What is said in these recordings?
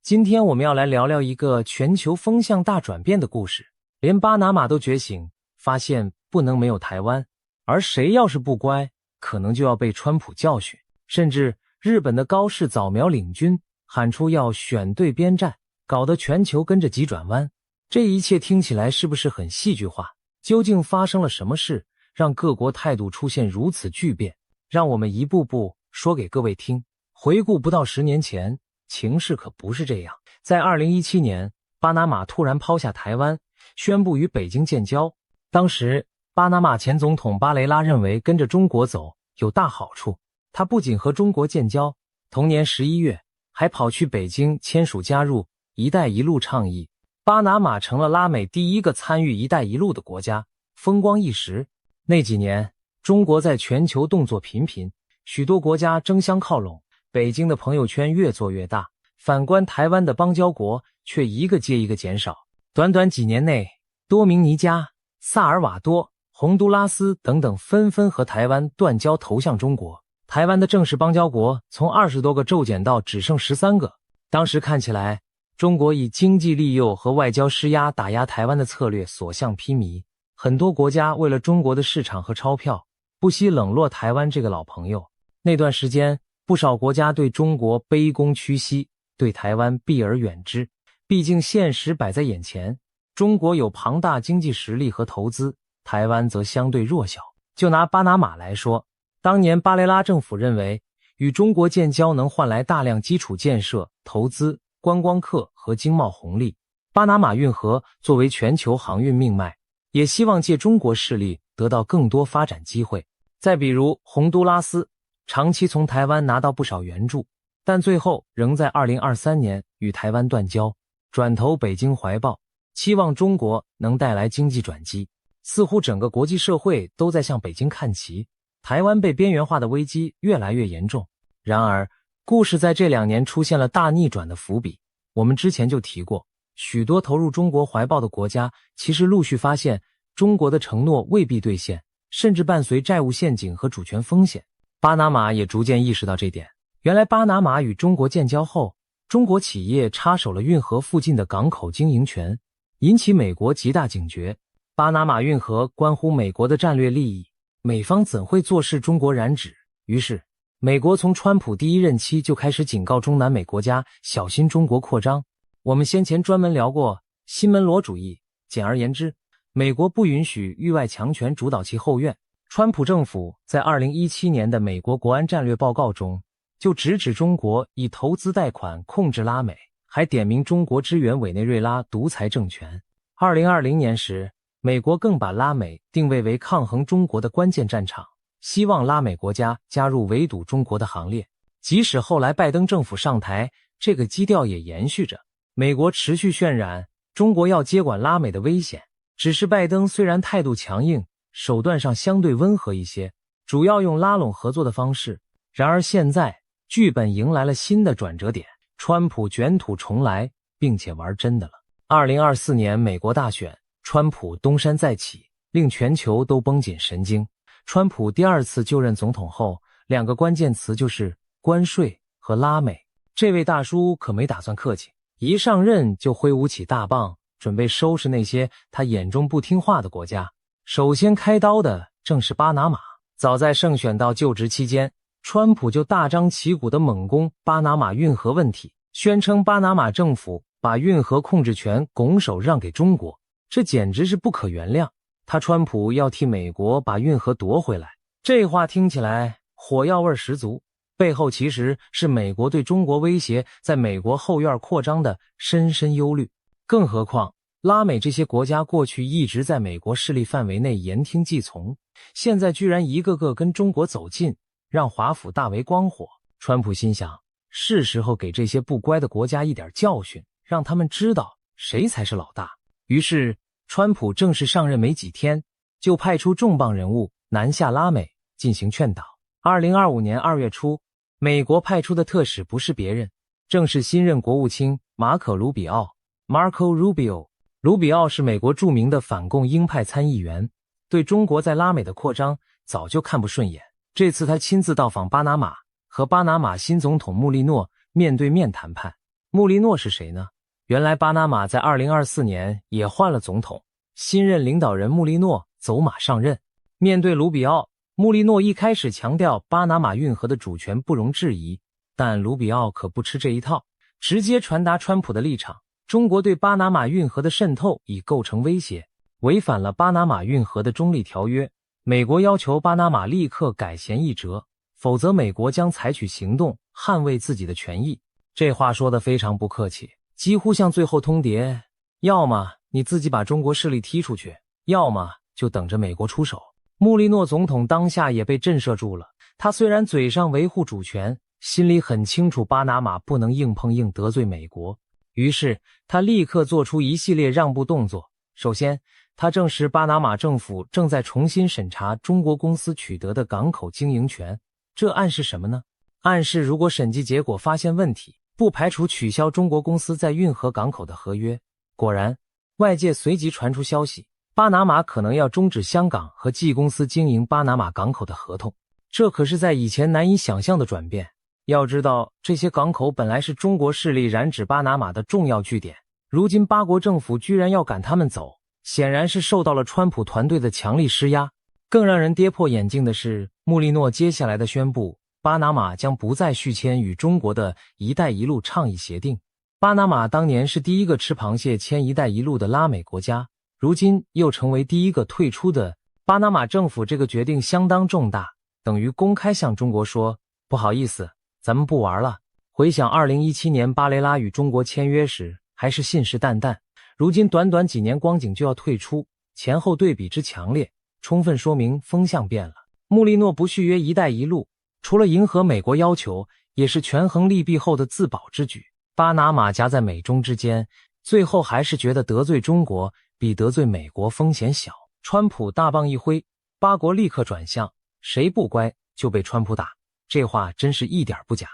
今天我们要来聊聊一个全球风向大转变的故事，连巴拿马都觉醒，发现不能没有台湾，而谁要是不乖，可能就要被川普教训，甚至日本的高市早苗领军喊出要选对边站，搞得全球跟着急转弯。这一切听起来是不是很戏剧化？究竟发生了什么事，让各国态度出现如此巨变？让我们一步步说给各位听。回顾不到10年前，情势可不是这样。在2017年，巴拿马突然抛下台湾，宣布与北京建交。当时，巴拿马前总统巴雷拉认为跟着中国走有大好处，他不仅和中国建交，同年11月还跑去北京签署加入“一带一路”倡议。巴拿马成了拉美第一个参与“一带一路”的国家，风光一时。那几年，中国在全球动作频频，许多国家争相靠拢，北京的朋友圈越做越大。反观台湾的邦交国却一个接一个减少。短短几年内，多明尼加、萨尔瓦多、洪都拉斯等等纷纷和台湾断交投向中国。台湾的正式邦交国从20多个骤减到只剩13个。当时看起来，中国以经济利诱和外交施压打压台湾的策略所向披靡，很多国家为了中国的市场和钞票，不惜冷落台湾这个老朋友。那段时间，不少国家对中国卑躬屈膝，对台湾避而远之。毕竟现实摆在眼前，中国有庞大经济实力和投资，台湾则相对弱小。就拿巴拿马来说，当年巴雷拉政府认为与中国建交能换来大量基础建设、投资、观光客和经贸红利。巴拿马运河作为全球航运命脉，也希望借中国势力得到更多发展机会。再比如洪都拉斯，长期从台湾拿到不少援助，但最后仍在2023年与台湾断交，转投北京怀抱，期望中国能带来经济转机。似乎整个国际社会都在向北京看齐，台湾被边缘化的危机越来越严重。然而，故事在这2年出现了大逆转的伏笔。我们之前就提过，许多投入中国怀抱的国家其实陆续发现中国的承诺未必兑现，甚至伴随债务陷阱和主权风险。巴拿马也逐渐意识到这点。原来巴拿马与中国建交后，中国企业插手了运河附近的港口经营权，引起美国极大警觉。巴拿马运河关乎美国的战略利益，美方怎会坐视中国染指？于是美国从川普第1任期就开始警告中南美国家小心中国扩张。我们先前专门聊过新门罗主义，简而言之，美国不允许域外强权主导其后院。川普政府在2017年的美国国安战略报告中就直指中国以投资贷款控制拉美，还点名中国支援委内瑞拉独裁政权。2020年时，美国更把拉美定位为抗衡中国的关键战场，希望拉美国家加入围堵中国的行列。即使后来拜登政府上台，这个基调也延续着。美国持续渲染中国要接管拉美的危险，只是拜登虽然态度强硬，手段上相对温和一些，主要用拉拢合作的方式。然而现在剧本迎来了新的转折点，川普卷土重来，并且玩真的了。2024年美国大选，川普东山再起，令全球都绷紧神经。川普第2次就任总统后，2个关键词就是关税和拉美。这位大叔可没打算客气，一上任就挥舞起大棒，准备收拾那些他眼中不听话的国家。首先开刀的正是巴拿马。早在胜选到就职期间，川普就大张旗鼓地猛攻巴拿马运河问题，宣称巴拿马政府把运河控制权拱手让给中国，这简直是不可原谅。他川普要替美国把运河夺回来，这话听起来火药味十足，背后其实是美国对中国威胁在美国后院扩张的深深忧虑。更何况拉美这些国家过去一直在美国势力范围内言听计从，现在居然一个个跟中国走近，让华府大为光火。川普心想，是时候给这些不乖的国家一点教训，让他们知道谁才是老大。于是川普正式上任没几天，就派出重磅人物南下拉美进行劝导。2025年2月初，美国派出的特使不是别人，正是新任国务卿马可·卢比奥 Marco Rubio。 卢比奥是美国著名的反共鹰派参议员，对中国在拉美的扩张早就看不顺眼。这次他亲自到访巴拿马，和巴拿马新总统穆利诺面对面谈判。穆利诺是谁呢？原来巴拿马在2024年也换了总统，新任领导人穆利诺走马上任。面对卢比奥，穆利诺一开始强调巴拿马运河的主权不容置疑，但卢比奥可不吃这一套，直接传达川普的立场：中国对巴拿马运河的渗透已构成威胁，违反了巴拿马运河的中立条约。美国要求巴拿马立刻改弦易辙，否则美国将采取行动捍卫自己的权益。这话说得非常不客气，几乎像最后通牒，要么你自己把中国势力踢出去，要么就等着美国出手。穆利诺总统当下也被震慑住了，他虽然嘴上维护主权，心里很清楚巴拿马不能硬碰硬得罪美国，于是他立刻做出一系列让步动作。首先，他证实巴拿马政府正在重新审查中国公司取得的港口经营权，这暗示什么呢？暗示如果审计结果发现问题，不排除取消中国公司在运河港口的合约。果然，外界随即传出消息，巴拿马可能要终止香港和 G 公司经营巴拿马港口的合同。这可是在以前难以想象的转变。要知道，这些港口本来是中国势力染指巴拿马的重要据点，如今巴国政府居然要赶他们走，显然是受到了川普团队的强力施压。更让人跌破眼镜的是，穆利诺接下来的宣布，巴拿马将不再续签与中国的一带一路倡议协定。巴拿马当年是第一个吃螃蟹签一带一路的拉美国家，如今又成为第一个退出的。巴拿马政府这个决定相当重大，等于公开向中国说，不好意思，咱们不玩了。回想2017年巴雷拉与中国签约时，还是信誓旦旦，如今短短几年光景就要退出，前后对比之强烈，充分说明风向变了。穆利诺不续约一带一路，除了迎合美国要求，也是权衡利弊后的自保之举。巴拿马夹在美中之间，最后还是觉得得罪中国比得罪美国风险小。川普大棒一挥，巴国立刻转向，谁不乖就被川普打，这话真是一点不假。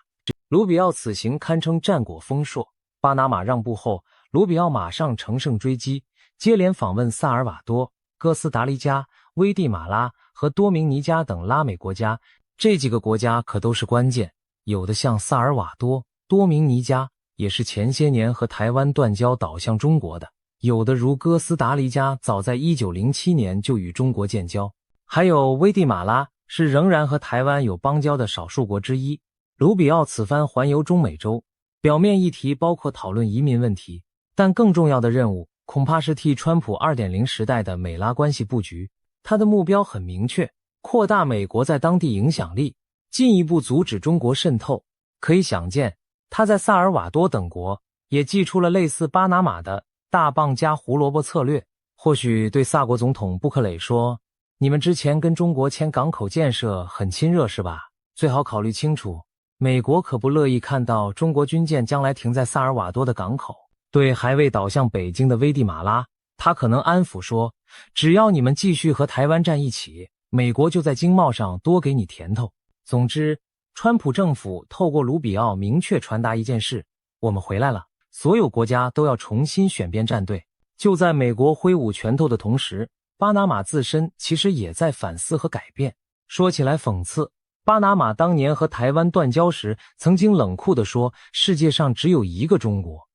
卢比奥此行堪称战果丰硕，巴拿马让步后，卢比奥马上乘胜追击，接连访问萨尔瓦多、哥斯达黎加、危地马拉和多明尼加等拉美国家。这几个国家可都是关键，有的像萨尔瓦多、多明尼加也是前些年和台湾断交倒向中国的，有的如哥斯达黎加早在1907年就与中国建交，还有危地马拉是仍然和台湾有邦交的少数国之一。卢比奥此番环游中美洲，表面议题包括讨论移民问题，但更重要的任务恐怕是替川普 2.0 时代的美拉关系布局。他的目标很明确，扩大美国在当地影响力，进一步阻止中国渗透。可以想见，他在萨尔瓦多等国也祭出了类似巴拿马的大棒加胡萝卜策略。或许对萨国总统布克雷说，你们之前跟中国签港口建设很亲热是吧？最好考虑清楚，美国可不乐意看到中国军舰将来停在萨尔瓦多的港口。对还未倒向北京的危地马拉，他可能安抚说，只要你们继续和台湾站一起，美国就在经贸上多给你甜头。总之，川普政府透过卢比奥明确传达一件事，我们回来了，所有国家都要重新选边站队。就在美国挥舞拳头的同时，巴拿马自身其实也在反思和改变。说起来讽刺，巴拿马当年和台湾断交时曾经冷酷地说，世界上只有一个中国，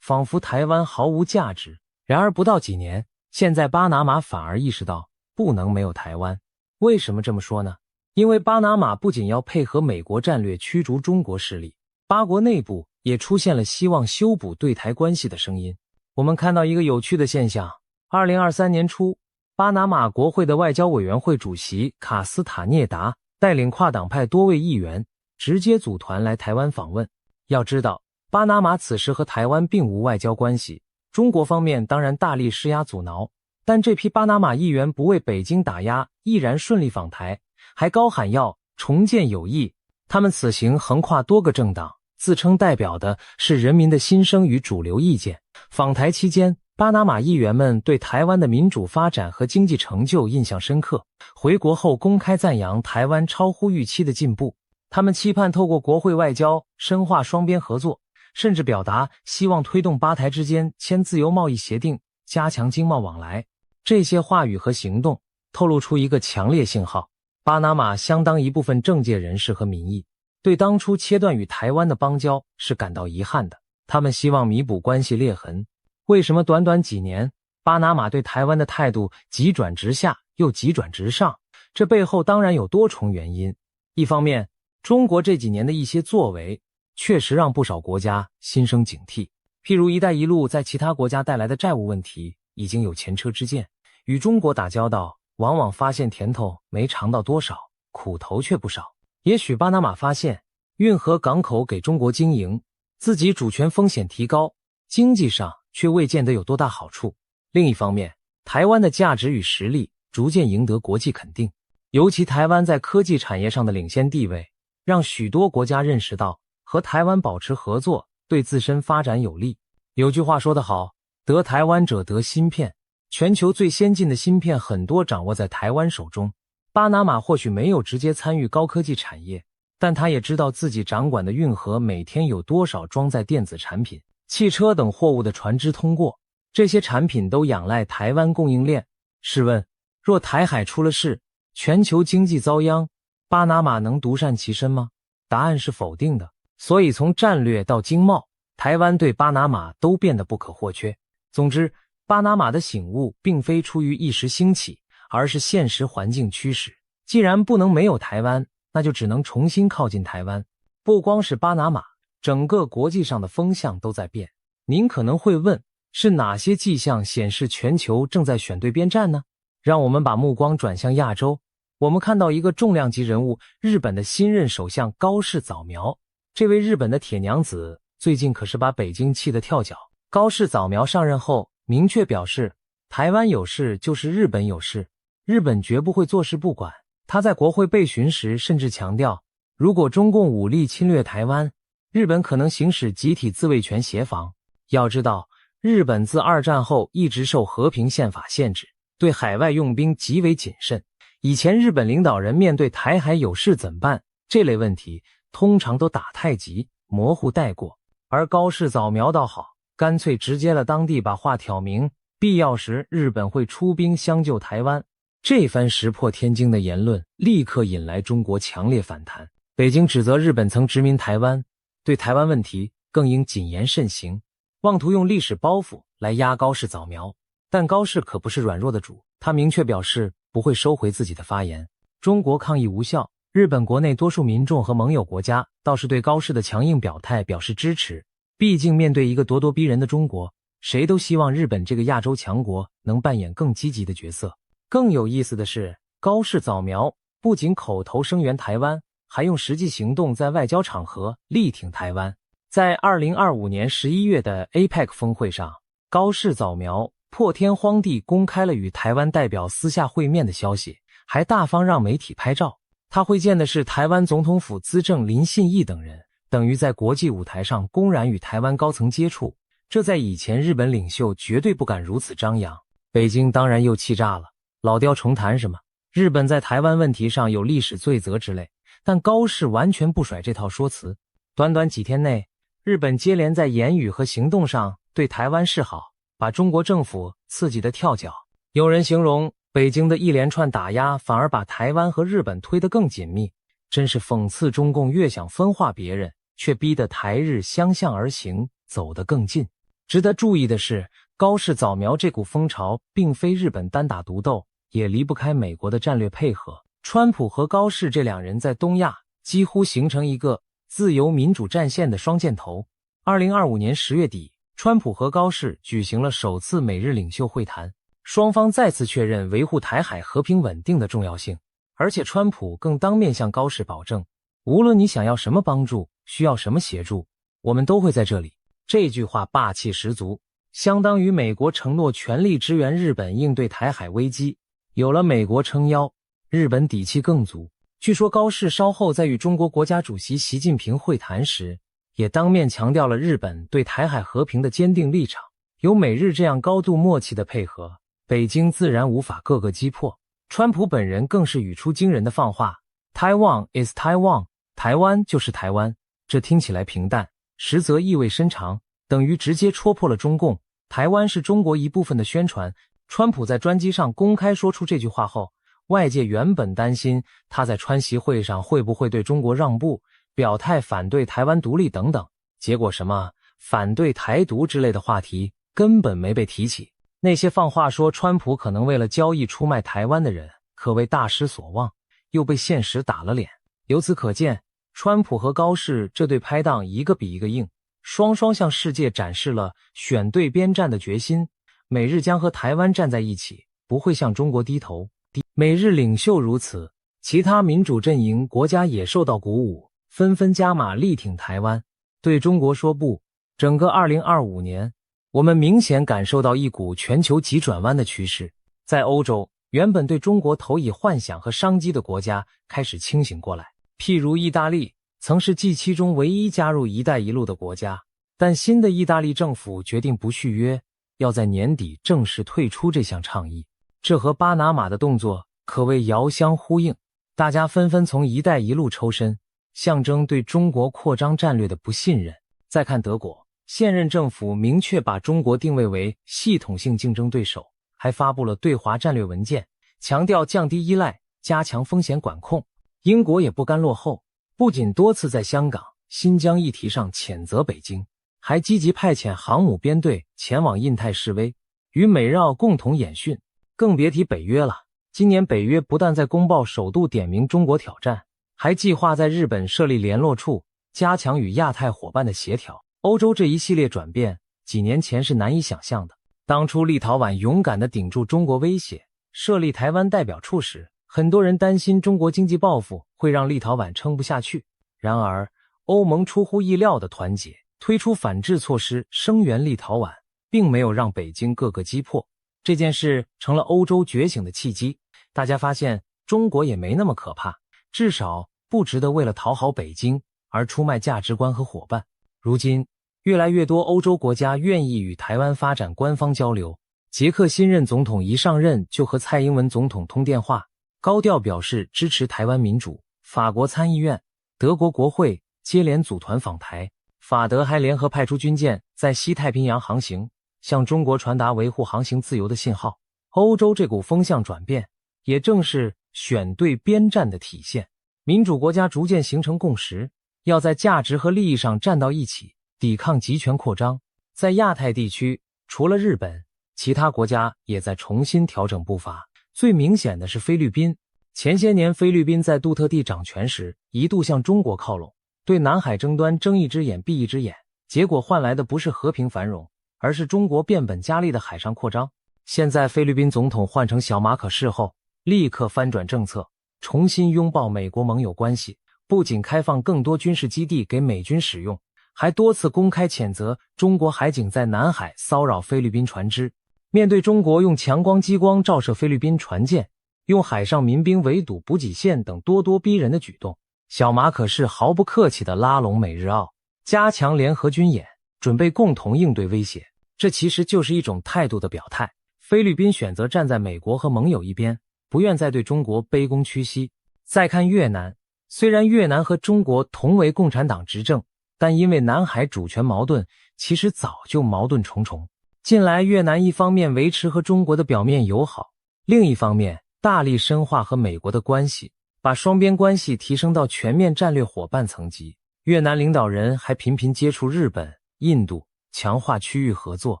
仿佛台湾毫无价值。然而不到几年，现在巴拿马反而意识到不能没有台湾。为什么这么说呢？因为巴拿马不仅要配合美国战略驱逐中国势力，巴国内部也出现了希望修补对台关系的声音。我们看到一个有趣的现象，2023年初，巴拿马国会的外交委员会主席卡斯塔涅达带领跨党派多位议员直接组团来台湾访问。要知道，巴拿马此时和台湾并无外交关系，中国方面当然大力施压阻挠，但这批巴拿马议员不为北京打压，毅然顺利访台，还高喊要重建友谊。他们此行横跨多个政党，自称代表的是人民的心声与主流意见。访台期间，巴拿马议员们对台湾的民主发展和经济成就印象深刻，回国后公开赞扬台湾超乎预期的进步。他们期盼透过国会外交深化双边合作，甚至表达希望推动巴台之间签自由贸易协定，加强经贸往来。这些话语和行动透露出一个强烈信号，巴拿马相当一部分政界人士和民意对当初切断与台湾的邦交是感到遗憾的。他们希望弥补关系裂痕。为什么短短几年，巴拿马对台湾的态度急转直下又急转直上？这背后当然有多重原因。一方面，中国这几年的一些作为确实让不少国家心生警惕，譬如“一带一路”在其他国家带来的债务问题已经有前车之鉴。与中国打交道，往往发现甜头没尝到多少，苦头却不少。也许巴拿马发现运河港口给中国经营，自己主权风险提高，经济上却未见得有多大好处。另一方面，台湾的价值与实力逐渐赢得国际肯定，尤其台湾在科技产业上的领先地位，让许多国家认识到和台湾保持合作对自身发展有利。有句话说得好，得台湾者得芯片，全球最先进的芯片很多掌握在台湾手中。巴拿马或许没有直接参与高科技产业，但他也知道自己掌管的运河每天有多少装载电子产品、汽车等货物的船只通过，这些产品都仰赖台湾供应链。试问，若台海出了事，全球经济遭殃，巴拿马能独善其身吗？答案是否定的。所以从战略到经贸，台湾对巴拿马都变得不可或缺。总之，巴拿马的醒悟并非出于一时兴起，而是现实环境驱使。既然不能没有台湾，那就只能重新靠近台湾。不光是巴拿马，整个国际上的风向都在变。您可能会问，是哪些迹象显示全球正在选对边站呢？让我们把目光转向亚洲。我们看到一个重量级人物，日本的新任首相高市早苗。这位日本的铁娘子最近可是把北京气得跳脚。高市早苗上任后明确表示，台湾有事就是日本有事，日本绝不会坐视不管。他在国会备询时甚至强调，如果中共武力侵略台湾，日本可能行使集体自卫权协防。要知道，日本自二战后一直受和平宪法限制，对海外用兵极为谨慎。以前日本领导人面对台海有事怎办这类问题，通常都打太极，模糊带过。而高市早苗倒好，干脆直接了当地把话挑明，必要时日本会出兵相救台湾。这番石破天惊的言论立刻引来中国强烈反弹。北京指责日本曾殖民台湾，对台湾问题更应谨言慎行，妄图用历史包袱来压高市早苗。但高市可不是软弱的主，他明确表示不会收回自己的发言。中国抗议无效，日本国内多数民众和盟友国家倒是对高市的强硬表态表示支持。毕竟面对一个咄咄逼人的中国，谁都希望日本这个亚洲强国能扮演更积极的角色。更有意思的是，高市早苗不仅口头声援台湾，还用实际行动在外交场合力挺台湾。在2025年11月的 APEC 峰会上，高市早苗破天荒地公开了与台湾代表私下会面的消息，还大方让媒体拍照。他会见的是台湾总统府资政林信义等人，等于在国际舞台上公然与台湾高层接触，这在以前日本领袖绝对不敢如此张扬。北京当然又气炸了，老调重弹什么日本在台湾问题上有历史罪责之类，但高市完全不甩这套说辞。短短几天内，日本接连在言语和行动上对台湾示好，把中国政府刺激得跳脚。有人形容北京的一连串打压反而把台湾和日本推得更紧密，真是讽刺中共越想分化别人，却逼得台日相向而行，走得更近。值得注意的是，高市早苗这股风潮并非日本单打独斗，也离不开美国的战略配合。川普和高市这两人在东亚几乎形成一个自由民主战线的双箭头。2025年10月底，川普和高市举行了首次美日领袖会谈，双方再次确认维护台海和平稳定的重要性。而且川普更当面向高市保证，无论你想要什么帮助，需要什么协助，我们都会在这里。这句话霸气十足，相当于美国承诺全力支援日本应对台海危机。有了美国撑腰，日本底气更足。据说高市稍后在与中国国家主席习近平会谈时，也当面强调了日本对台海和平的坚定立场。有美日这样高度默契的配合，北京自然无法各个击破。川普本人更是语出惊人的放话 Taiwan is Taiwan， 台湾就是台湾。这听起来平淡，实则意味深长，等于直接戳破了中共台湾是中国一部分的宣传。川普在专机上公开说出这句话后，外界原本担心他在川习会上会不会对中国让步，表态反对台湾独立等等，结果什么反对台独之类的话题根本没被提起。那些放话说川普可能为了交易出卖台湾的人，可谓大失所望，又被现实打了脸。由此可见，川普和高市这对拍档一个比一个硬，双双向世界展示了选对边站的决心。美日将和台湾站在一起，不会向中国低头。美日领袖如此，其他民主阵营国家也受到鼓舞，纷纷加码力挺台湾，对中国说不。整个2025年，我们明显感受到一股全球急转弯的趋势。在欧洲，原本对中国投以幻想和商机的国家开始清醒过来。譬如意大利，曾是 G7 中唯一加入一带一路的国家，但新的意大利政府决定不续约，要在年底正式退出这项倡议。这和巴拿马的动作可谓遥相呼应，大家纷纷从一带一路抽身，象征对中国扩张战略的不信任。再看德国，现任政府明确把中国定位为系统性竞争对手，还发布了对华战略文件，强调降低依赖，加强风险管控。英国也不甘落后，不仅多次在香港、新疆议题上谴责北京，还积极派遣航母编队前往印太示威，与美日澳共同演训。更别提北约了，今年北约不但在公报首度点名中国挑战，还计划在日本设立联络处，加强与亚太伙伴的协调。欧洲这一系列转变，几年前是难以想象的。当初立陶宛勇敢地顶住中国威胁，设立台湾代表处时，很多人担心中国经济报复会让立陶宛撑不下去。然而，欧盟出乎意料的团结，推出反制措施声援立陶宛，并没有让北京各个击破。这件事成了欧洲觉醒的契机，大家发现中国也没那么可怕，至少不值得为了讨好北京而出卖价值观和伙伴。如今，越来越多欧洲国家愿意与台湾发展官方交流。捷克新任总统一上任就和蔡英文总统通电话，高调表示支持台湾民主。法国参议院、德国国会接连组团访台，法德还联合派出军舰在西太平洋航行，向中国传达维护航行自由的信号。欧洲这股风向转变，也正是选对边站的体现。民主国家逐渐形成共识，要在价值和利益上站到一起，抵抗集权扩张。在亚太地区，除了日本，其他国家也在重新调整步伐。最明显的是菲律宾。前些年菲律宾在杜特地掌权时，一度向中国靠拢，对南海争端睁一只眼闭一只眼，结果换来的不是和平繁荣，而是中国变本加厉的海上扩张。现在菲律宾总统换成小马可仕后，立刻翻转政策，重新拥抱美国盟友关系，不仅开放更多军事基地给美军使用，还多次公开谴责中国海警在南海骚扰菲律宾船只。面对中国用强光激光照射菲律宾船舰，用海上民兵围堵补给线等咄咄逼人的举动，小马可仕毫不客气地拉拢美日澳，加强联合军演，准备共同应对威胁。这其实就是一种态度的表态。菲律宾选择站在美国和盟友一边，不愿再对中国卑躬屈膝。再看越南，虽然越南和中国同为共产党执政，但因为南海主权矛盾，其实早就矛盾重重。近来越南一方面维持和中国的表面友好，另一方面大力深化和美国的关系，把双边关系提升到全面战略伙伴层级。越南领导人还频频接触日本、印度，强化区域合作。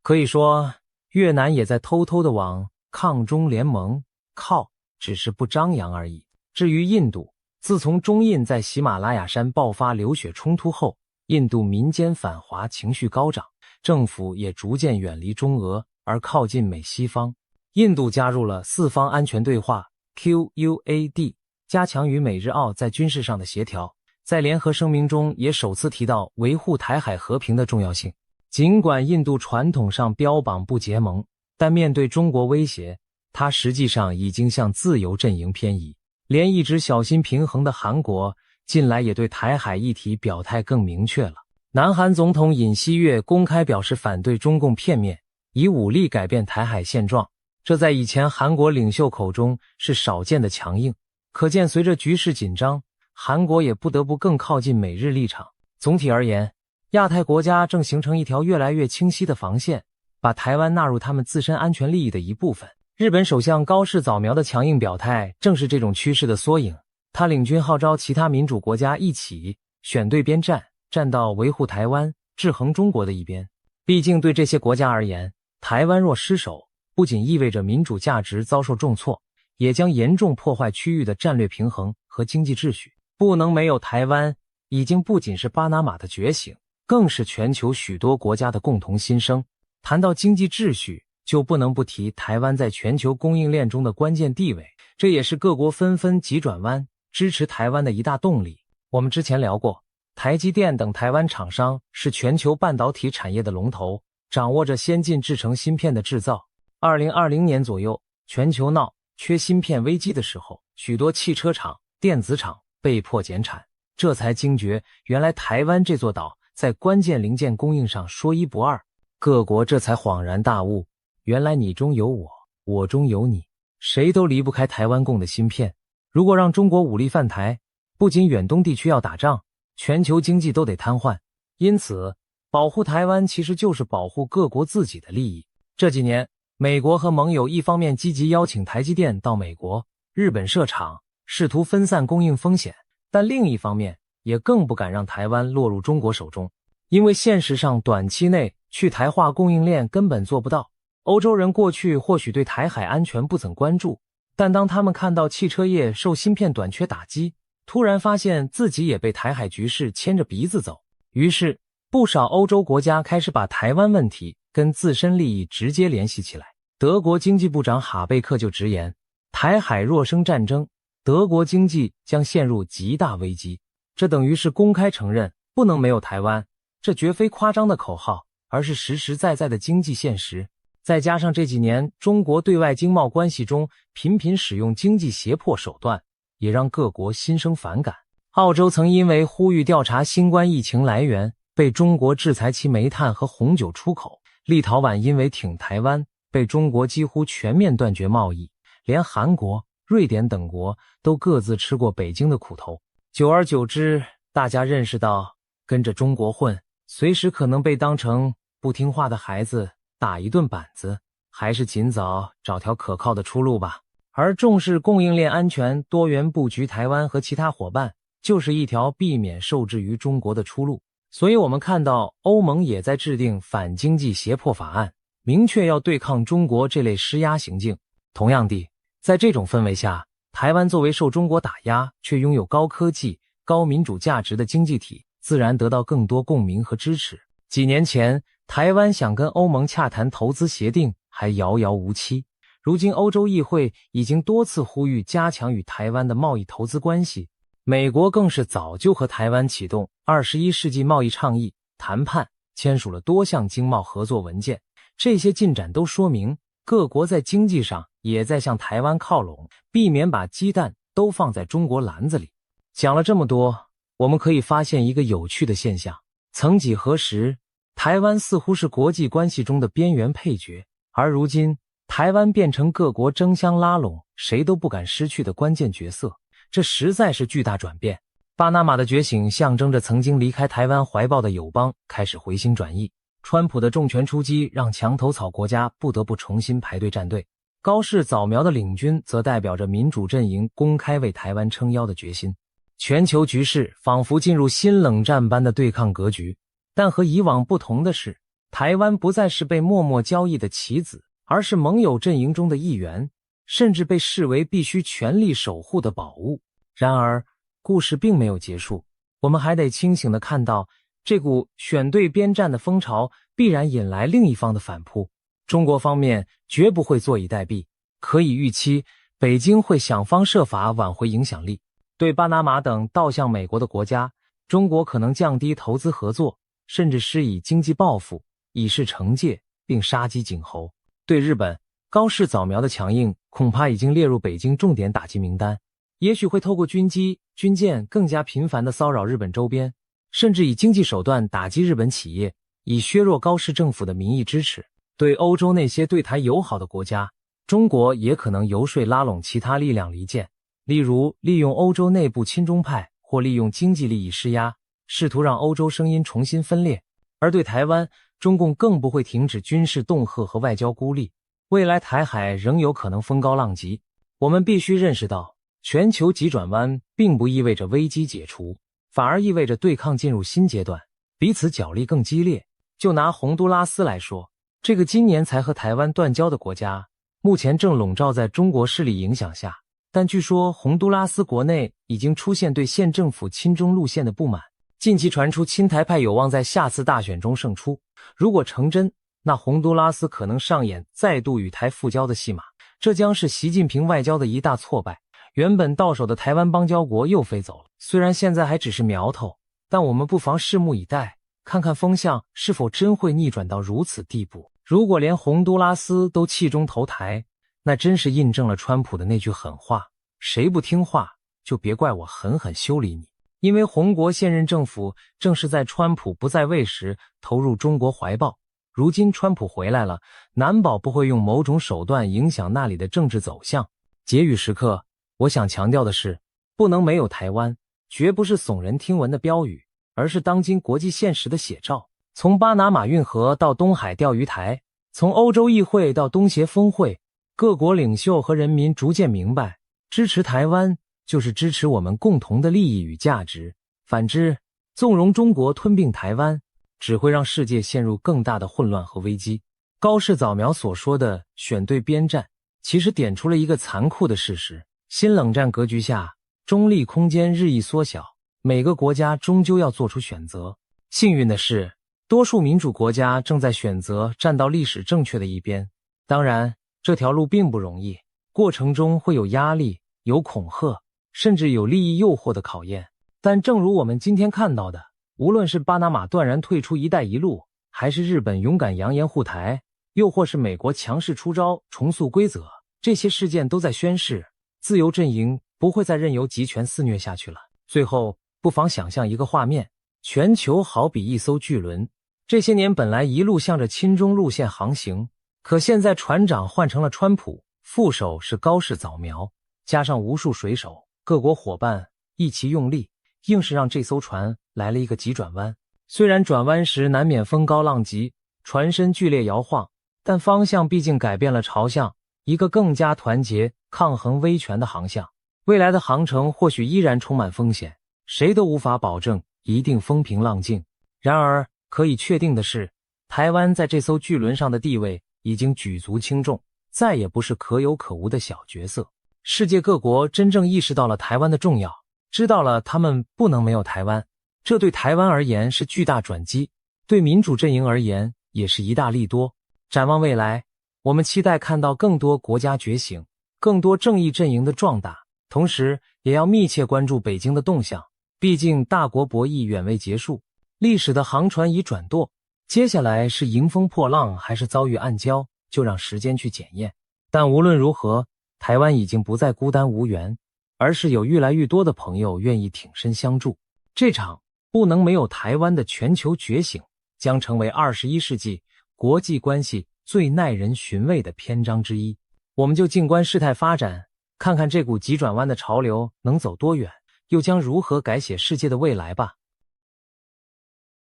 可以说，越南也在偷偷地往抗中联盟靠，只是不张扬而已。至于印度，自从中印在喜马拉雅山爆发流血冲突后，印度民间反华情绪高涨，政府也逐渐远离中俄，而靠近美西方。印度加入了四方安全对话 QUAD， 加强与美日澳在军事上的协调。在联合声明中也首次提到维护台海和平的重要性。尽管印度传统上标榜不结盟，但面对中国威胁，它实际上已经向自由阵营偏移。连一直小心平衡的韩国，近来也对台海议题表态更明确了。南韩总统尹锡悦公开表示反对中共片面以武力改变台海现状，这在以前韩国领袖口中是少见的强硬。可见随着局势紧张，韩国也不得不更靠近美日立场。总体而言，亚太国家正形成一条越来越清晰的防线，把台湾纳入他们自身安全利益的一部分。日本首相高市早苗的强硬表态正是这种趋势的缩影。他领军号召其他民主国家一起选对边站，站到维护台湾、制衡中国的一边。毕竟对这些国家而言，台湾若失守，不仅意味着民主价值遭受重挫，也将严重破坏区域的战略平衡和经济秩序。不能没有台湾，已经不仅是巴拿马的觉醒，更是全球许多国家的共同心声。谈到经济秩序，就不能不提台湾在全球供应链中的关键地位，这也是各国纷纷急转弯支持台湾的一大动力。我们之前聊过，台积电等台湾厂商是全球半导体产业的龙头，掌握着先进制程芯片的制造。2020年左右，全球闹缺芯片危机的时候，许多汽车厂、电子厂被迫减产，这才惊觉原来台湾这座岛在关键零件供应上说一不二。各国这才恍然大悟，原来你中有我，我中有你，谁都离不开台湾供的芯片。如果让中国武力犯台，不仅远东地区要打仗，全球经济都得瘫痪。因此，保护台湾其实就是保护各国自己的利益。这几年，美国和盟友一方面积极邀请台积电到美国、日本设厂，试图分散供应风险，但另一方面也更不敢让台湾落入中国手中，因为现实上短期内去台化供应链根本做不到。欧洲人过去或许对台海安全不曾关注，但当他们看到汽车业受芯片短缺打击，突然发现自己也被台海局势牵着鼻子走，于是不少欧洲国家开始把台湾问题跟自身利益直接联系起来。德国经济部长哈贝克就直言，台海若生战争，德国经济将陷入极大危机。这等于是公开承认不能没有台湾，这绝非夸张的口号，而是实实在在的经济现实。再加上这几年中国对外经贸关系中频频使用经济胁迫手段，也让各国心生反感。澳洲曾因为呼吁调查新冠疫情来源，被中国制裁其煤炭和红酒出口。立陶宛因为挺台湾，被中国几乎全面断绝贸易。连韩国、瑞典等国都各自吃过北京的苦头。久而久之，大家认识到跟着中国混，随时可能被当成不听话的孩子打一顿板子，还是尽早找条可靠的出路吧。而重视供应链安全、多元布局台湾和其他伙伴，就是一条避免受制于中国的出路。所以我们看到欧盟也在制定反经济胁迫法案，明确要对抗中国这类施压行径。同样地，在这种氛围下，台湾作为受中国打压却拥有高科技、高民主价值的经济体，自然得到更多共鸣和支持。几年前，台湾想跟欧盟洽谈投资协定还遥遥无期，如今欧洲议会已经多次呼吁加强与台湾的贸易投资关系，美国更是早就和台湾启动21世纪贸易倡议谈判，签署了多项经贸合作文件。这些进展都说明各国在经济上也在向台湾靠拢，避免把鸡蛋都放在中国篮子里。讲了这么多，我们可以发现一个有趣的现象，曾几何时，台湾似乎是国际关系中的边缘配角，而如今台湾变成各国争相拉拢、谁都不敢失去的关键角色，这实在是巨大转变。巴拿马的觉醒象征着曾经离开台湾怀抱的友邦开始回心转意，川普的重拳出击让墙头草国家不得不重新排队站队，高市早苗的领军则代表着民主阵营公开为台湾撑腰的决心。全球局势仿佛进入新冷战般的对抗格局，但和以往不同的是，台湾不再是被默默交易的棋子，而是盟友阵营中的一员，甚至被视为必须全力守护的宝物。然而，故事并没有结束，我们还得清醒地看到，这股选对边站的风潮必然引来另一方的反扑。中国方面绝不会坐以待毙，可以预期，北京会想方设法挽回影响力。对巴拿马等倒向美国的国家，中国可能降低投资合作，甚至施以经济报复，以示惩戒，并杀鸡儆猴。对日本，高市早苗的强硬恐怕已经列入北京重点打击名单，也许会透过军机、军舰更加频繁地骚扰日本周边，甚至以经济手段打击日本企业，以削弱高市政府的民意支持。对欧洲那些对台友好的国家，中国也可能游说拉拢其他力量离间，例如利用欧洲内部亲中派，或利用经济利益施压，试图让欧洲声音重新分裂。而对台湾，中共更不会停止军事恫吓和外交孤立，未来台海仍有可能风高浪急。我们必须认识到，全球急转弯并不意味着危机解除，反而意味着对抗进入新阶段。彼此角力更激烈。就拿洪都拉斯来说，这个今年才和台湾断交的国家，目前正笼罩在中国势力影响下。但据说洪都拉斯国内已经出现对县政府亲中路线的不满，近期传出亲台派有望在下次大选中胜出。如果成真，那洪都拉斯可能上演再度与台复交的戏码，这将是习近平外交的一大挫败。原本到手的台湾邦交国又飞走了，虽然现在还只是苗头，但我们不妨拭目以待，看看风向是否真会逆转到如此地步。如果连洪都拉斯都弃中投台，那真是印证了川普的那句狠话，谁不听话就别怪我狠狠修理你。因为洪国现任政府正是在川普不在位时投入中国怀抱，如今川普回来了，难保不会用某种手段影响那里的政治走向。结语时刻，我想强调的是，不能没有台湾，绝不是耸人听闻的标语，而是当今国际现实的写照。从巴拿马运河到东海钓鱼台，从欧洲议会到东协峰会，各国领袖和人民逐渐明白，支持台湾就是支持我们共同的利益与价值。反之，纵容中国吞并台湾，只会让世界陷入更大的混乱和危机。高市早苗所说的选对边站，其实点出了一个残酷的事实：新冷战格局下，中立空间日益缩小，每个国家终究要做出选择。幸运的是，多数民主国家正在选择站到历史正确的一边。当然，这条路并不容易，过程中会有压力，有恐吓，甚至有利益诱惑的考验。但正如我们今天看到的，无论是巴拿马断然退出一带一路，还是日本勇敢扬言护台，又或是美国强势出招重塑规则，这些事件都在宣示，自由阵营不会再任由集权肆虐下去了。最后，不妨想象一个画面，全球好比一艘巨轮，这些年本来一路向着亲中路线航行，可现在船长换成了川普，副手是高市早苗，加上无数水手，各国伙伴一起用力，硬是让这艘船来了一个急转弯。虽然转弯时难免风高浪急，船身剧烈摇晃，但方向毕竟改变了，朝向一个更加团结、抗衡威权的航向。未来的航程或许依然充满风险，谁都无法保证一定风平浪静。然而可以确定的是，台湾在这艘巨轮上的地位已经举足轻重，再也不是可有可无的小角色。世界各国真正意识到了台湾的重要，知道了他们不能没有台湾，这对台湾而言是巨大转机，对民主阵营而言也是一大利多。展望未来，我们期待看到更多国家觉醒，更多正义阵营的壮大，同时也要密切关注北京的动向。毕竟大国博弈远未结束，历史的航船已转舵，接下来是迎风破浪还是遭遇暗礁，就让时间去检验。但无论如何，台湾已经不再孤单无援，而是有越来越多的朋友愿意挺身相助。这场不能没有台湾的全球觉醒，将成为21世纪国际关系最耐人寻味的篇章之一。我们就静观事态发展，看看这股急转弯的潮流能走多远，又将如何改写世界的未来吧。